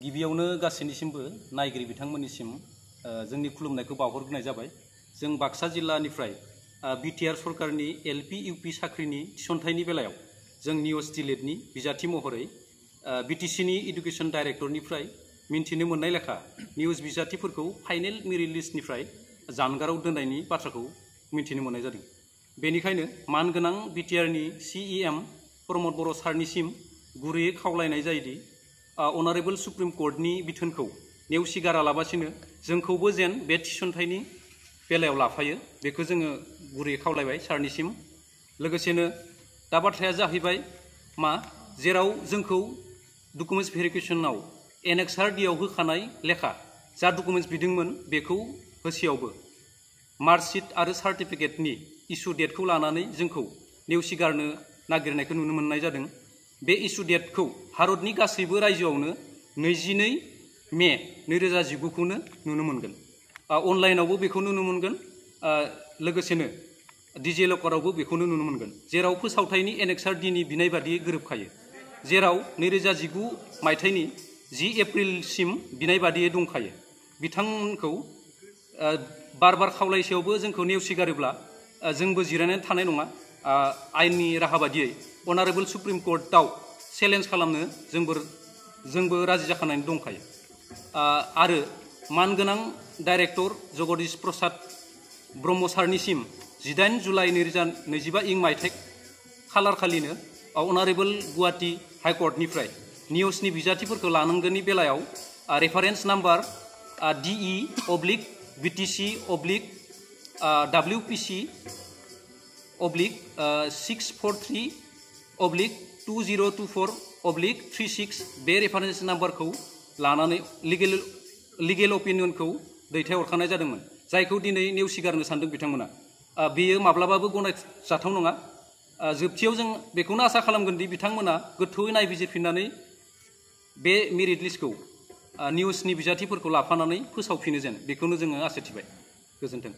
गिबियावनो गासैनिसिमबो नायगिरि बिथांमोननिसिम जोंनि खुलुमनायखौ बावहरग्रोनाय जाबाय। जों बाक्सा जिल्लानिफ्राय बिटिआर सरकारनि एलपि इउपि साख्रिनि थिसनथायनि बेलायाव जों निउज डिलेटनि बिजाथि महरै बिटिसिनि इडुकेशन डाइरेक्टरनिफ्राय मिन्थिनो मोननाय लेखा निउज बिजाथिफोरखौ फाइनेल मेरिट लिस्टनिफ्राय जानगाराव दोननायनि बाथ्राखौ मिन्थिनो मोननाय जादों। बेनिखायनो मानगोनां बिटिआरनि सिइएम प्रमद बर' सारनिसिम गुरैयै खावलायनाय जायोदि अनारेबल सुप्रिम कोर्टनि बिथोनखौ नेवसिगारालाबासिनो जोंखौबो जेन बे थिसनथायनि बेलायाव लाफायो बेखौ जोङो गुरैयै खावलायबाय सारनिसिम। लोगोसेनो दा बाथ्राया जाहैबाय मा जेराव जोंखौ डकुमेन्ट्स भेरिफिकेशनाव एनेक्सार डिआव होखानाय लेखा जा डकुमेन्ट्स बिदोंमोन बेखौ होसेयावबो मार्कशीट आरो सार्टिफिकेटनि इस्यु डेटखौ लानानै जोंखौ नेवसिगारनो नागिरनायखौ नुनो मोननाय जादों। बे इस्यु डेटखौ भारतनि गासैबो रायजोआवनो 22 मे 2019खौनो नुनो मोनगोन। अनलाइनावबो बेखौ नुनो मोनगोन, लोगोसेनो डिजिलकारावबो बेखौनो नुनो मोनगोन, जेराव फोसावथायनि एनेक्सार डिनि बिनाय बादियै गोरोबखायो, जेराव 2019 मायथाइनि 10 एप्रिलसिम बिनाय बादियै दंखायो। बिथांमोनखौ बार बार खावलायसेयावबो जोंखौ नेवसिगारोब्ला जोंबो जिरायनानै थानाय नङा। आयेननि राहा बादियै अनारेबल सुप्रिम कोर्टआव चेलेन्ज खालामनो जोंबो राजि जाखानानै दंखायो। आरो मानगोनां डाइरेक्टर जगदीश प्रसाद ब्रह्म सारनिसिम 18 जुलाइ 2025 मायथाइ खालारखालिनो अनारेबल गुवाहाटी हाइकर्टनिफ्राय निउजनि बिजाथिफोरखौ लानांगोननि बेलायाव रेफारेन्स नाम्बार DE/BTC/WPC/643/2024/36 बे रेफारेन्स नाम्बारखौ लानानै लिगेल अपिनियनखौ दैथायहरखानाय जादोंमोन, जायखौ दिनै नेवसिगारनो सानदों बिथांमोना। बेयो माब्लाबाबो गनायजाथाव नङा। जोबथियाव जों बेखौनो आसा खालामगोन दि बिथांमोना गोथौयै नायबिजिरफिननानै बे मेरिट लिस्टखौ निउजनि बिजाथिफोरखौ लाफानानै फोसावफिनो जेन, बेखौनो जोङो आसा थिबाय। गोजोन्थों।